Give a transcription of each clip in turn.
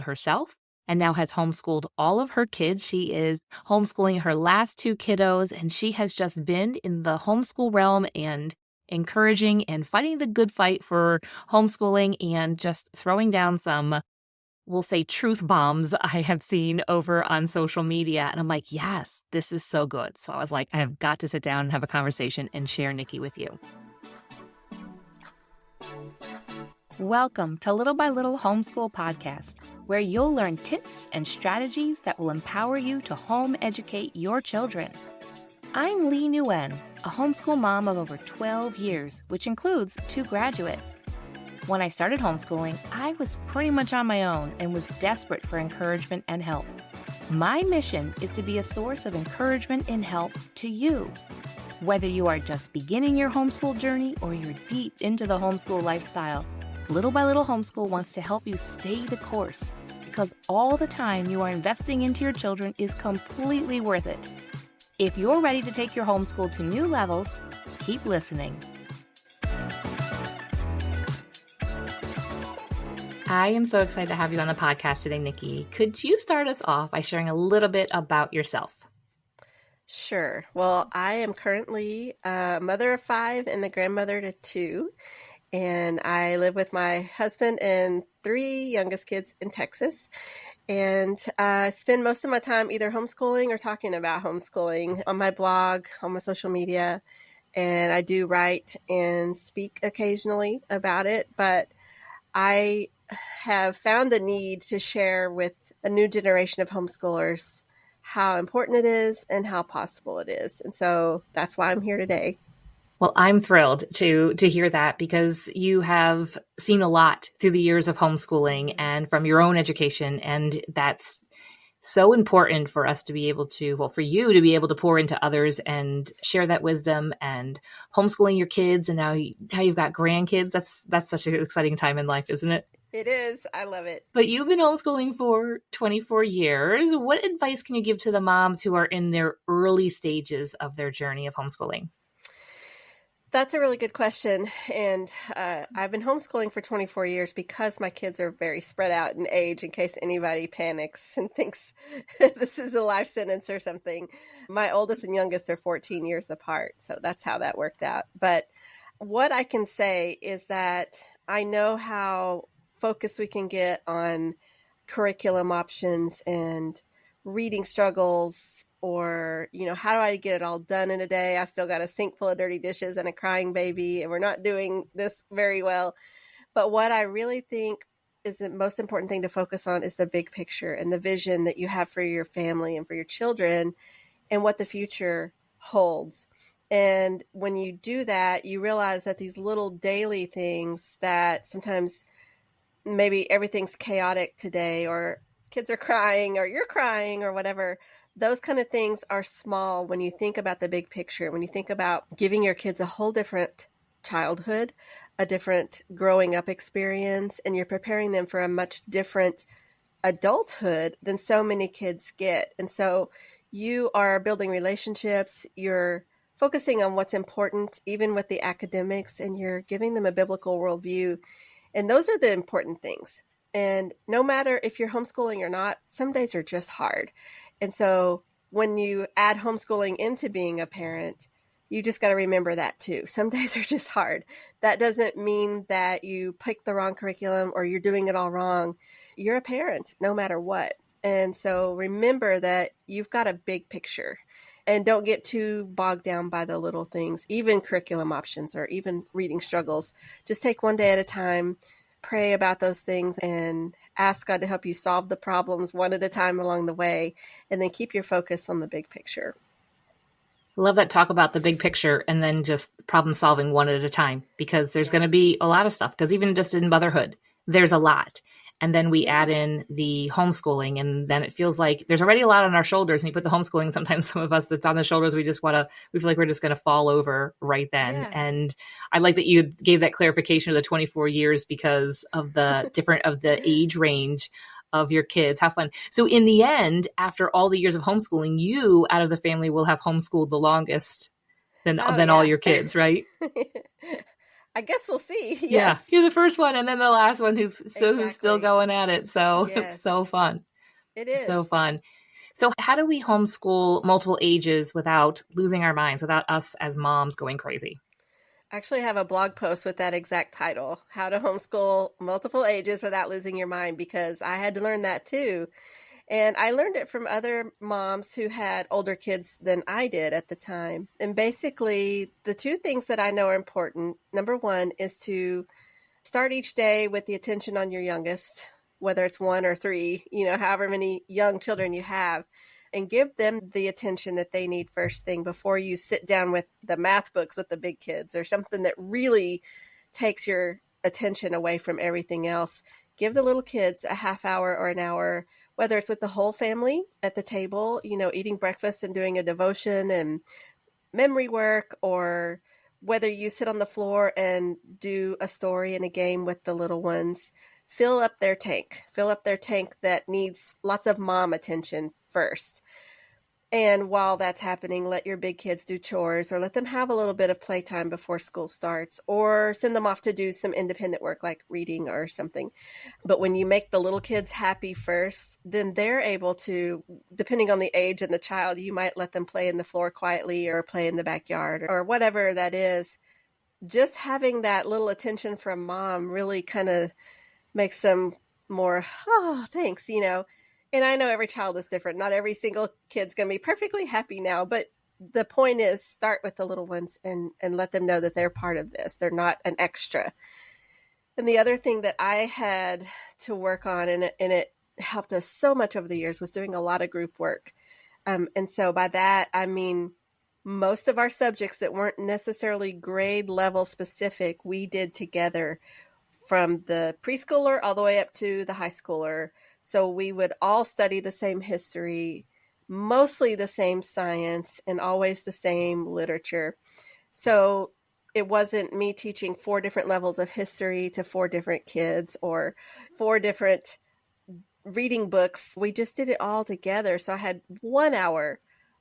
herself and now has homeschooled all of her kids. She is homeschooling her last two kiddos, and she has just been in the homeschool realm and encouraging and fighting the good fight for homeschooling and just throwing down some, we'll say, truth bombs I have seen over on social media. And I'm like, yes, this is so good. So I was like, I have got to sit down and have a conversation and share Nicki with you. Welcome to Little by Little Homeschool Podcast, where you'll learn tips and strategies that will empower you to home educate your children. I'm Leigh Nguyen, a homeschool mom of over 12 years, which includes 2 graduates. When I started homeschooling, I was pretty much on my own and was desperate for encouragement and help. My mission is to be a source of encouragement and help to you. Whether you are just beginning your homeschool journey or you're deep into the homeschool lifestyle, Little by Little Homeschool wants to help you stay the course, because all the time you are investing into your children is completely worth it. If you're ready to take your homeschool to new levels, keep listening. I am so excited to have you on the podcast today, Nicki. Could you start us off by sharing a little bit about yourself? Sure. Well, I am currently a mother of 5 and a grandmother to 2. And I live with my husband and 3 youngest kids in Texas. And I spend most of my time either homeschooling or talking about homeschooling on my blog, on my social media. And I do write and speak occasionally about it. But I have found the need to share with a new generation of homeschoolers how important it is and how possible it is. And so that's why I'm here today. Well, I'm thrilled to hear that, because you have seen a lot through the years of homeschooling and from your own education. And that's so important for us to be able to, well, for you to be able to pour into others and share that wisdom, and homeschooling your kids. And now you've got grandkids. That's such an exciting time in life, isn't it? It is. I love it. But you've been homeschooling for 24 years. What advice can you give to the moms who are in their early stages of their journey of homeschooling? That's a really good question. And I've been homeschooling for 24 years because my kids are very spread out in age, in case anybody panics and thinks this is a life sentence or something. My oldest and youngest are 14 years apart. So that's how that worked out. But what I can say is that I know how focused we can get on curriculum options and reading struggles, or, how do I get it all done in a day? I still got a sink full of dirty dishes and a crying baby, and we're not doing this very well. But what I really think is the most important thing to focus on is the big picture and the vision that you have for your family and for your children and what the future holds. And when you do that, you realize that these little daily things that sometimes maybe everything's chaotic today, or kids are crying, or you're crying, or whatever, those kind of things are small when you think about the big picture, when you think about giving your kids a whole different childhood, a different growing up experience, and you're preparing them for a much different adulthood than so many kids get. And so you are building relationships, you're focusing on what's important, even with the academics, and you're giving them a biblical worldview. And those are the important things. And no matter if you're homeschooling or not, some days are just hard. And so when you add homeschooling into being a parent, you just got to remember that too. Some days are just hard. That doesn't mean that you picked the wrong curriculum or you're doing it all wrong. You're a parent no matter what. And so remember that you've got a big picture, and don't get too bogged down by the little things, even curriculum options or even reading struggles. Just take one day at a time. Pray about those things and ask God to help you solve the problems one at a time along the way, and then keep your focus on the big picture. Love that talk about the big picture and then just problem solving one at a time, because there's going to be a lot of stuff, because even just in motherhood, there's a lot. And then we add in the homeschooling, and then it feels like there's already a lot on our shoulders. And you put the homeschooling, sometimes some of us that's on the shoulders, we feel like we're just going to fall over right then. Yeah. And I like that you gave that clarification of the 24 years because of the the age range of your kids. How fun. So in the end, after all the years of homeschooling, you out of the family will have homeschooled the longest than all your kids, right? I guess we'll see. Yeah, Yes, you're the first one, and then the last one who's still exactly. going at it. So it's so Yes, fun. it So is. fun. So how do we homeschool multiple ages without losing our minds, without us as moms going crazy? I actually have a blog post with that exact title, How to Homeschool Multiple Ages Without Losing Your Mind, because I had to learn that too. And I learned it from other moms who had older kids than I did at the time. And basically, the two things that I know are important, number one is to start each day with the attention on your youngest, whether it's one or three, however many young children you have, and give them the attention that they need first thing before you sit down with the math books with the big kids or something that really takes your attention away from everything else. Give the little kids a half hour or an hour, whether it's with the whole family at the table, eating breakfast and doing a devotion and memory work, or whether you sit on the floor and do a story and a game with the little ones. Fill up their tank that needs lots of mom attention first. And while that's happening, let your big kids do chores or let them have a little bit of playtime before school starts, or send them off to do some independent work like reading or something. But when you make the little kids happy first, then they're able to, depending on the age and the child, you might let them play in the floor quietly or play in the backyard or whatever that is. Just having that little attention from mom really kind of makes them more, oh, thanks, And I know every child is different. Not every single kid's going to be perfectly happy now, but the point is start with the little ones and let them know that they're part of this. They're not an extra. And the other thing that I had to work on, and it helped us so much over the years, was doing a lot of group work. And so by that, I mean, most of our subjects that weren't necessarily grade level specific, we did together from the preschooler all the way up to the high schooler. So we would all study the same history, mostly the same science, and always the same literature. So it wasn't me teaching 4 different levels of history to 4 different kids or 4 different reading books. We just did it all together. So I had 1 hour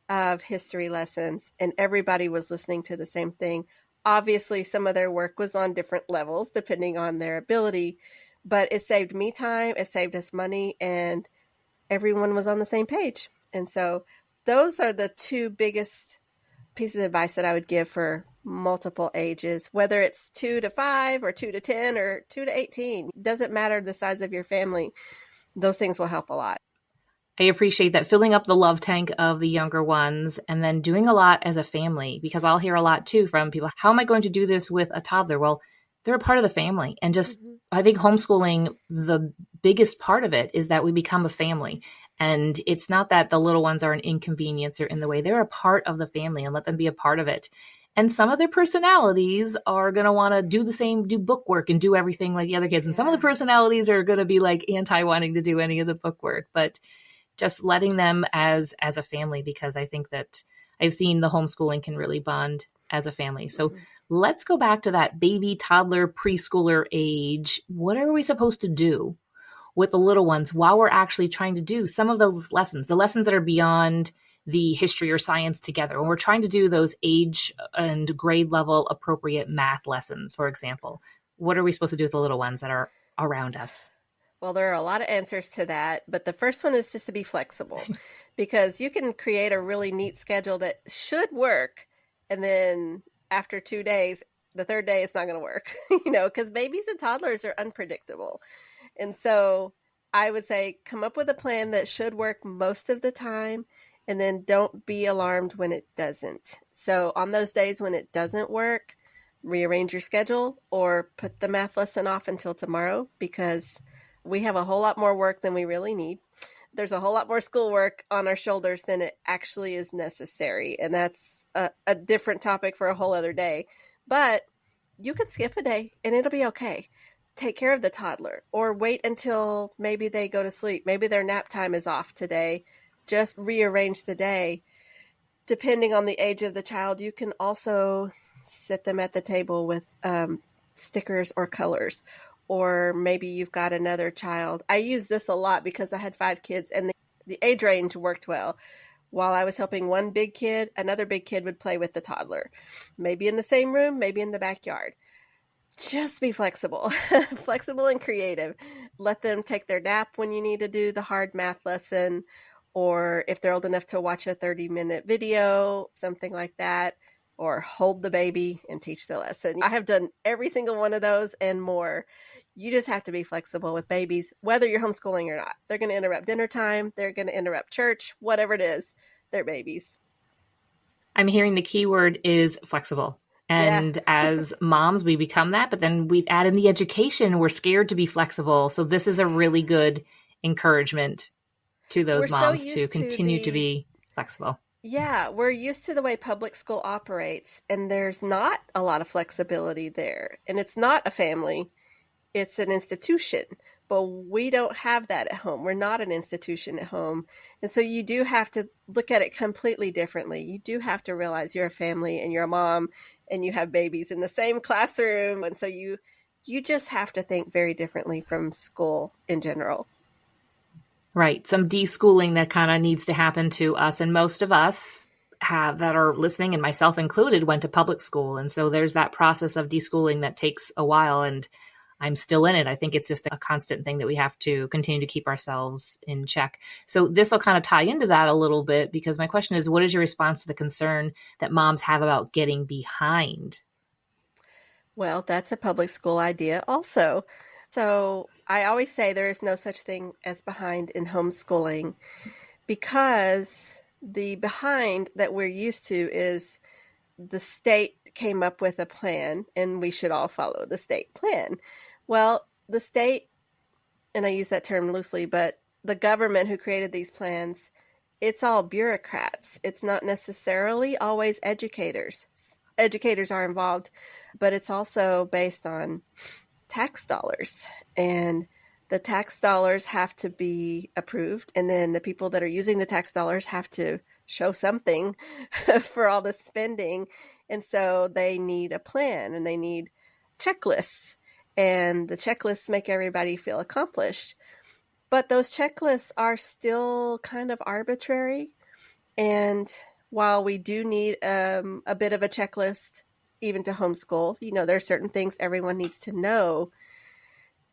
of history lessons and everybody was listening to the same thing. Obviously, some of their work was on different levels depending on their ability, but it saved me time, it saved us money, and everyone was on the same page. And so those are the 2 biggest pieces of advice that I would give for multiple ages, whether it's 2 to 5 or 2 to 10 or 2 to 18. It doesn't matter the size of your family. Those things will help a lot. I appreciate that, filling up the love tank of the younger ones and then doing a lot as a family, because I'll hear a lot too from people. How am I going to do this with a toddler? Well, they're a part of the family. And just, I think homeschooling, the biggest part of it is that we become a family. And it's not that the little ones are an inconvenience or in the way. They're a part of the family, and let them be a part of it. And some of their personalities are going to want to do the same, do book work and do everything like the other kids. And some of the personalities are going to be like anti wanting to do any of the book work, but just letting them as a family, because I think that I've seen the homeschooling can really bond as a family. So let's go back to that baby, toddler, preschooler age. What are we supposed to do with the little ones while we're actually trying to do some of those lessons, the lessons that are beyond the history or science together, when we're trying to do those age and grade level appropriate math lessons, for example? What are we supposed to do with the little ones that are around us? Well, there are a lot of answers to that, but the first one is just to be flexible, because you can create a really neat schedule that should work, and then after 2 days, the third day it's not going to work, because babies and toddlers are unpredictable. And so I would say come up with a plan that should work most of the time, and then don't be alarmed when it doesn't. So on those days when it doesn't work, rearrange your schedule or put the math lesson off until tomorrow, because we have a whole lot more work than we really need. There's a whole lot more schoolwork on our shoulders than it actually is necessary. And that's a different topic for a whole other day. But you could skip a day and it'll be okay. Take care of the toddler, or wait until maybe they go to sleep. Maybe their nap time is off today. Just rearrange the day. Depending on the age of the child, you can also sit them at the table with stickers or colors. Or maybe you've got another child. I use this a lot because I had 5 kids and the age range worked well. While I was helping one big kid, another big kid would play with the toddler. Maybe in the same room, maybe in the backyard. Just be flexible, flexible and creative. Let them take their nap when you need to do the hard math lesson, or if they're old enough to watch a 30-minute video, something like that, or hold the baby and teach the lesson. I have done every single one of those and more. You just have to be flexible with babies, whether you're homeschooling or not. They're going to interrupt dinner time. They're going to interrupt church, whatever it is. They're babies. I'm hearing the key word is flexible. And as moms, we become that, but then we add in the education. We're scared to be flexible. So this is a really good encouragement to those moms to continue to be flexible. Yeah, we're used to the way public school operates, and there's not a lot of flexibility there. And it's not a family, it's an institution. But we don't have that at home. We're not an institution at home. And so you do have to look at it completely differently. You do have to realize you're a family and you're a mom and you have babies in the same classroom. And so you just have to think very differently from school in general. Right. Some deschooling that kind of needs to happen to us. And most of us that are listening, and myself included, went to public school. And so there's that process of deschooling that takes a while. And I'm still in it. I think it's just a constant thing that we have to continue to keep ourselves in check. So this will kind of tie into that a little bit, because my question is, what is your response to the concern that moms have about getting behind? Well, that's a public school idea also. So I always say there is no such thing as behind in homeschooling, because the behind that we're used to is the state came up with a plan and we should all follow the state plan. Well, the state, and I use that term loosely, but the government who created these plans, it's all bureaucrats. It's not necessarily always educators. Educators are involved, but it's also based on tax dollars. And the tax dollars have to be approved. And then the people that are using the tax dollars have to show something for all the spending. And so they need a plan and they need checklists. And the checklists make everybody feel accomplished. But those checklists are still kind of arbitrary. And while we do need a bit of a checklist, even to homeschool, there are certain things everyone needs to know.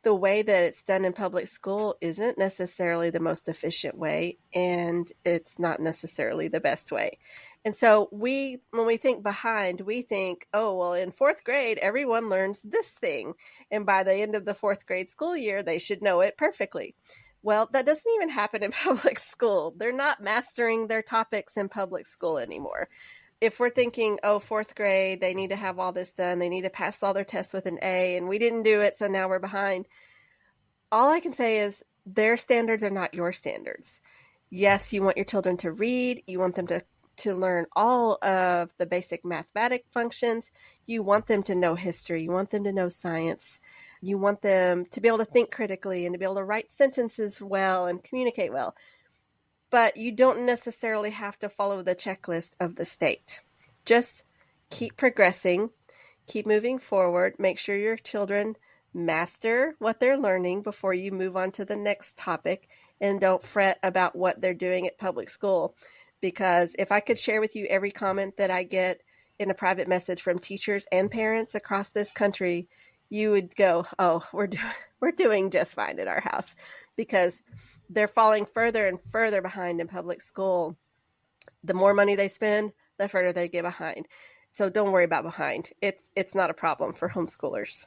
The way that it's done in public school isn't necessarily the most efficient way, and it's not necessarily the best way. And so when we think behind, we think, oh, well, in fourth grade, everyone learns this thing. And by the end of the fourth grade school year, they should know it perfectly. Well, that doesn't even happen in public school. They're not mastering their topics in public school anymore. If we're thinking, oh, fourth grade, they need to have all this done, they need to pass all their tests with an A, and we didn't do it, so now we're behind. All I can say is their standards are not your standards. Yes, you want your children to read. You want them to learn all of the basic mathematic functions. You want them to know history. You want them to know science. You want them to be able to think critically and to be able to write sentences well and communicate well. But you don't necessarily have to follow the checklist of the state. Just keep progressing, keep moving forward, make sure your children master what they're learning before you move on to the next topic, and don't fret about what they're doing at public school. Because if I could share with you every comment that I get in a private message from teachers and parents across this country, you would go, oh, we're doing just fine at our house, because they're falling further and further behind in public school. The more money they spend, the further they get behind. So don't worry about behind. It's not a problem for homeschoolers.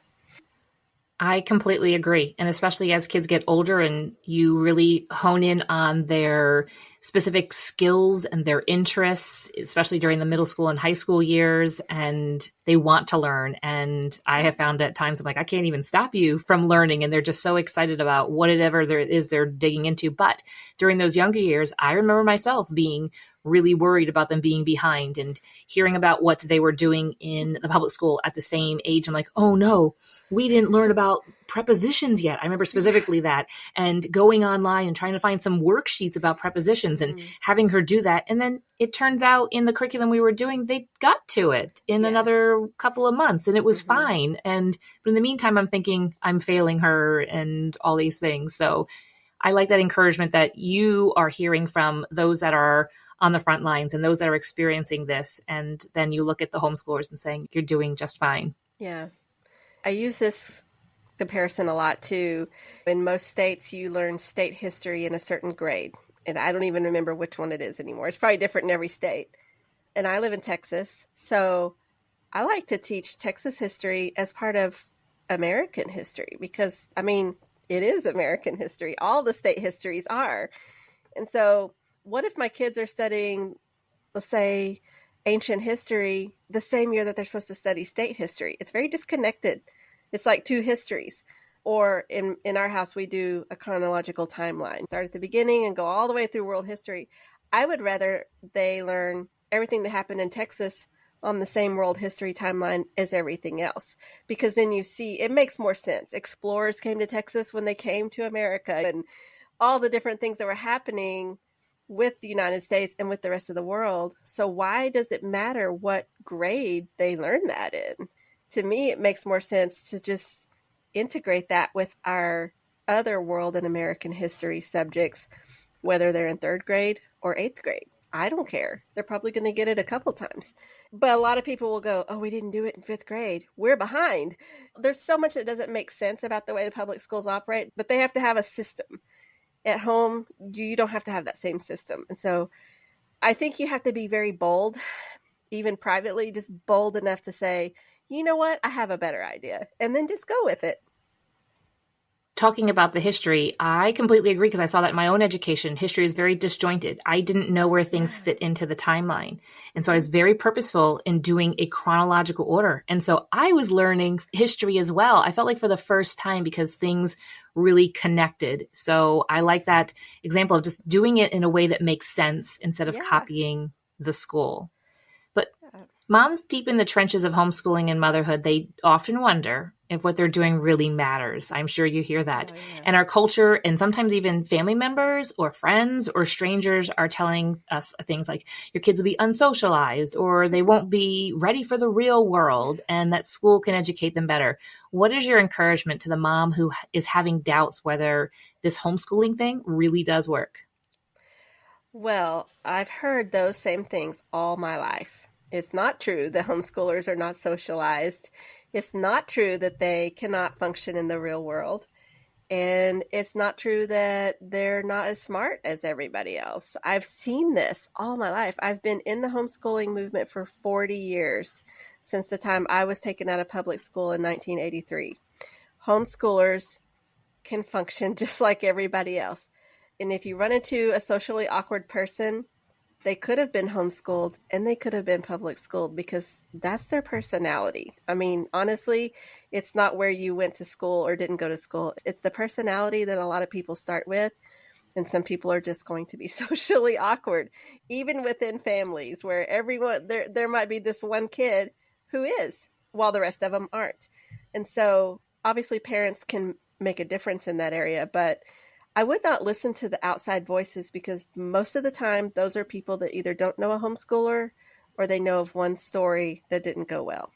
I completely agree. And especially as kids get older and you really hone in on their specific skills and their interests, especially during the middle school and high school years, and they want to learn. And I have found at times I'm like, I can't even stop you from learning. And they're just so excited about whatever there is they're digging into. But during those younger years, I remember myself being really worried about them being behind and hearing about what they were doing in the public school at the same age. I'm like, oh no, we didn't learn about prepositions yet. I remember specifically that, and going online and trying to find some worksheets about prepositions and having her do that. And then it turns out in the curriculum we were doing, they got to it in another couple of months and it was fine. But in the meantime, I'm thinking I'm failing her and all these things. So I like that encouragement that you are hearing from those that are on the front lines and those that are experiencing this. And then you look at the homeschoolers and saying, you're doing just fine. Yeah. I use this comparison a lot too. In most states, you learn state history in a certain grade. And I don't even remember which one it is anymore. It's probably different in every state. And I live in Texas. So I like to teach Texas history as part of American history because, I mean, it is American history. All the state histories are. And so what if my kids are studying, let's say, ancient history the same year that they're supposed to study state history? It's very disconnected. It's like two histories. Or in our house, we do a chronological timeline. Start at the beginning and go all the way through world history. I would rather they learn everything that happened in Texas on the same world history timeline as everything else. Because then you see, it makes more sense. Explorers came to Texas when they came to America, and all the different things that were happening with the United States and with the rest of the world. So why does it matter what grade they learn that in? To me, it makes more sense to just integrate that with our other world and American history subjects, whether they're in 3rd grade or 8th grade. I don't care. They're probably going to get it a couple times. But a lot of people will go, oh, we didn't do it in 5th grade. We're behind. There's so much that doesn't make sense about the way the public schools operate, but they have to have a system. At home, you don't have to have that same system. And so I think you have to be very bold, even privately, just bold enough to say, you know what, I have a better idea. And then just go with it. Talking about the history, I completely agree because I saw that in my own education. History is very disjointed. I didn't know where things fit into the timeline. And so I was very purposeful in doing a chronological order. And so I was learning history as well. I felt like for the first time because things really connected. So I like that example of just doing it in a way that makes sense instead of copying the school. But moms deep in the trenches of homeschooling and motherhood, they often wonder if what they're doing really matters. I'm sure you hear that. Oh, yeah. And our culture, and sometimes even family members or friends or strangers are telling us things like your kids will be unsocialized or they won't be ready for the real world and that school can educate them better. What is your encouragement to the mom who is having doubts whether this homeschooling thing really does work? Well, I've heard those same things all my life. It's not true that homeschoolers are not socialized. It's not true that they cannot function in the real world. And it's not true that they're not as smart as everybody else. I've seen this all my life. I've been in the homeschooling movement for 40 years, since the time I was taken out of public school in 1983. Homeschoolers can function just like everybody else. And if you run into a socially awkward person, they could have been homeschooled and they could have been public schooled because that's their personality. I mean, honestly, it's not where you went to school or didn't go to school. It's the personality that a lot of people start with. And some people are just going to be socially awkward, even within families where everyone, there might be this one kid who is, while the rest of them aren't. And so obviously parents can make a difference in that area, but I would not listen to the outside voices because most of the time, those are people that either don't know a homeschooler or they know of one story that didn't go well.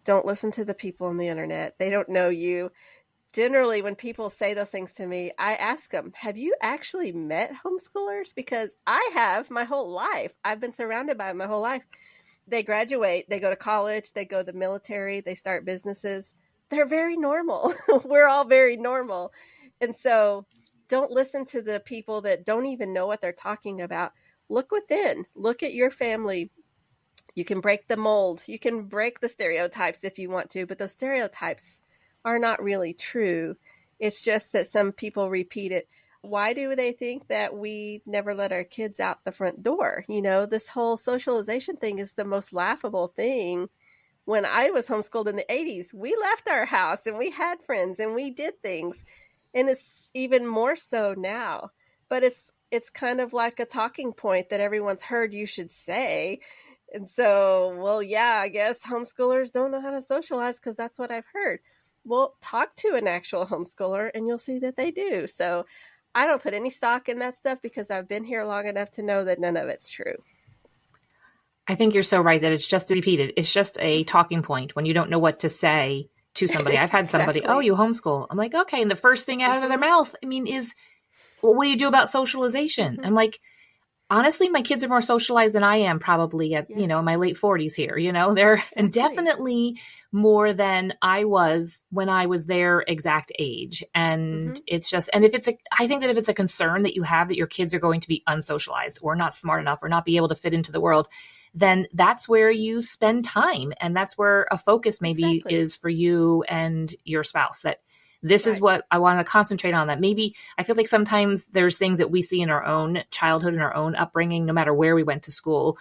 Don't listen to the people on the internet. They don't know you. Generally, when people say those things to me, I ask them, have you actually met homeschoolers? Because I have my whole life. I've been surrounded by them my whole life. They graduate, they go to college, they go to the military, they start businesses. They're very normal. We're all very normal. And so don't listen to the people that don't even know what they're talking about. Look within. Look at your family. You can break the mold. You can break the stereotypes if you want to, but those stereotypes are not really true. It's just that some people repeat it. Why do they think that we never let our kids out the front door? You know, this whole socialization thing is the most laughable thing. When I was homeschooled in the 80s, we left our house and we had friends and we did things. And it's even more so now, but it's kind of like a talking point that everyone's heard you should say. And so, well, yeah, I guess homeschoolers don't know how to socialize because that's what I've heard. Well, talk to an actual homeschooler and you'll see that they do. So I don't put any stock in that stuff because I've been here long enough to know that none of it's true. I think you're so right that it's just repeated. It's just a talking point when you don't know what to say to somebody. I've had somebody, Exactly. Oh, you homeschool. I'm like, okay. And the first thing out of their mouth, is, well, what do you do about socialization? I'm like, Honestly, my kids are more socialized than I am probably at, Yeah, in my late 40s here, they're and exactly. definitely more than I was when I was their exact age. And Hmm. it's just, I think that if it's a concern that you have that your kids are going to be unsocialized or not smart enough or not be able to fit into the world, then that's where you spend time. And that's where a focus maybe Exactly. is for you and your spouse, that this is Right. what I want to concentrate on. That maybe I feel like sometimes there's things that we see in our own childhood and our own upbringing, no matter where we went to school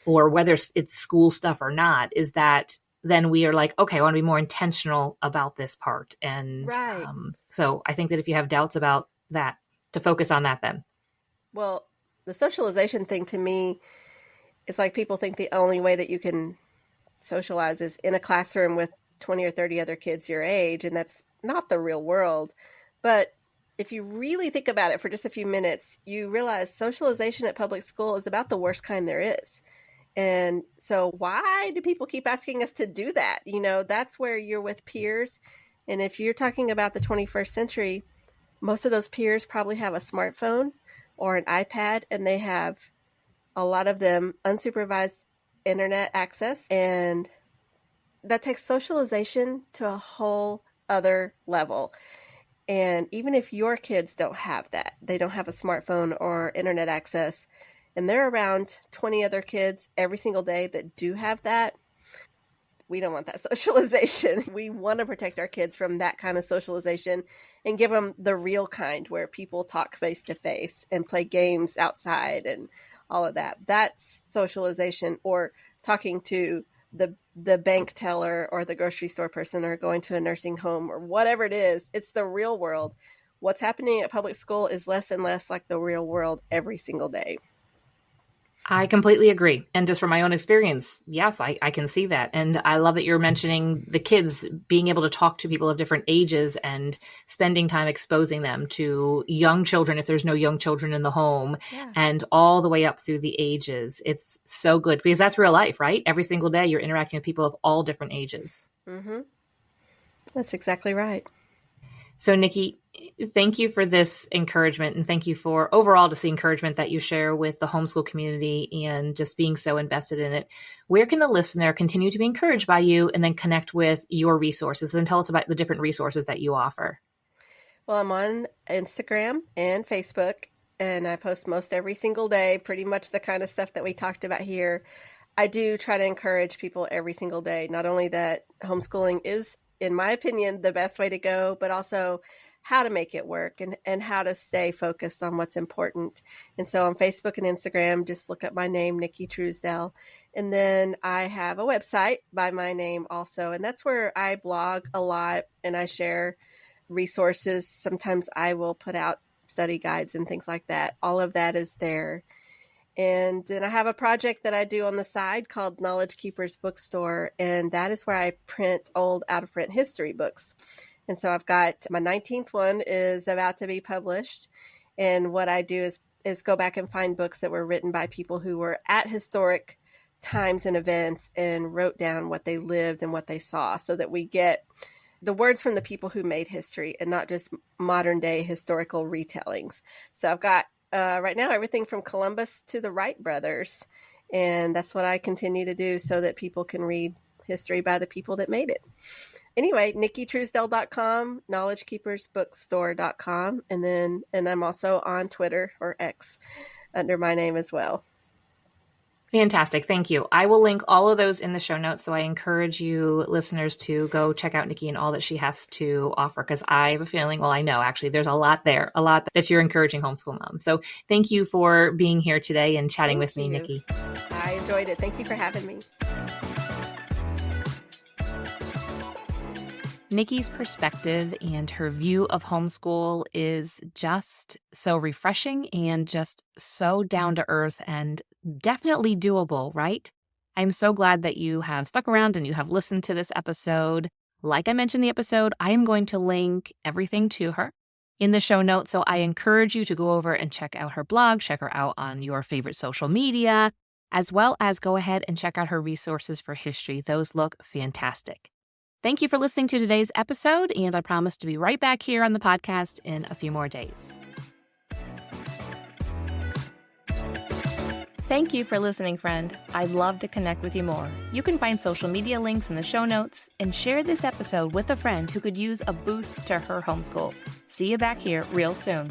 or whether it's school stuff or not, is that then we are like, okay, I want to be more intentional about this part. And Right. so I think that if you have doubts about that, to focus on that then. Well, the socialization thing to me, it's like people think the only way that you can socialize is in a classroom with 20 or 30 other kids your age, and that's not the real world. But if you really think about it for just a few minutes, you realize socialization at public school is about the worst kind there is. And so why do people keep asking us to do that? That's where you're with peers. And if you're talking about the 21st century, most of those peers probably have a smartphone or an iPad, and they have a lot of them unsupervised internet access. And that takes socialization to a whole other level. And even if your kids don't have that, they don't have a smartphone or internet access, and they're around 20 other kids every single day that do have that, we don't want that socialization. We want to protect our kids from that kind of socialization and give them the real kind where people talk face to face and play games outside and all of that. That's socialization, or talking to the bank teller or the grocery store person or going to a nursing home or whatever it is. It's the real world. What's happening at public school is less and less like the real world every single day. I completely agree. And just from my own experience, yes, I can see that. And I love that you're mentioning the kids being able to talk to people of different ages and spending time exposing them to young children if there's no young children in the home, Yeah. and all the way up through the ages. It's so good because that's real life, right? Every single day you're interacting with people of all different ages. Mm-hmm. That's exactly right. So, Nicki, thank you for this encouragement, and thank you for overall just the encouragement that you share with the homeschool community and just being so invested in it. Where can the listener continue to be encouraged by you and then connect with your resources? And tell us about the different resources that you offer. Well, I'm on Instagram and Facebook, and I post most every single day, pretty much the kind of stuff that we talked about here. I do try to encourage people every single day, not only that homeschooling is, in my opinion, the best way to go, but also how to make it work and how to stay focused on what's important. And so on Facebook and Instagram, just look up my name, Nicki Truesdell. And then I have a website by my name also, and that's where I blog a lot and I share resources. Sometimes I will put out study guides and things like that. All of that is there. And then I have a project that I do on the side called Knowledge Keepers Bookstore, and that is where I print old out-of-print history books. And so I've got my 19th one is about to be published, and what I do is go back and find books that were written by people who were at historic times and events and wrote down what they lived and what they saw, so that we get the words from the people who made history and not just modern day historical retellings. So I've got right now everything from Columbus to the Wright brothers, and that's what I continue to do so that people can read history by the people that made it. Anyway, NickiTruesdell.com, KnowledgeKeepersBookstore.com, and I'm also on Twitter or X under my name as well. Fantastic. Thank you. I will link all of those in the show notes. So I encourage you listeners to go check out Nicki and all that she has to offer, because I have a feeling, well, I know actually there's a lot there, a lot that you're encouraging homeschool moms. So thank you for being here today and chatting with me, Nicki. I enjoyed it. Thank you for having me. Nicki's perspective and her view of homeschool is just so refreshing and just so down to earth and definitely doable, right? I'm so glad that you have stuck around and you have listened to this episode. Like I mentioned in the episode, I am going to link everything to her in the show notes. So I encourage you to go over and check out her blog, check her out on your favorite social media, as well as go ahead and check out her resources for history. Those look fantastic. Thank you for listening to today's episode, and I promise to be right back here on the podcast in a few more days. Thank you for listening, friend. I'd love to connect with you more. You can find social media links in the show notes and share this episode with a friend who could use a boost to her homeschool. See you back here real soon.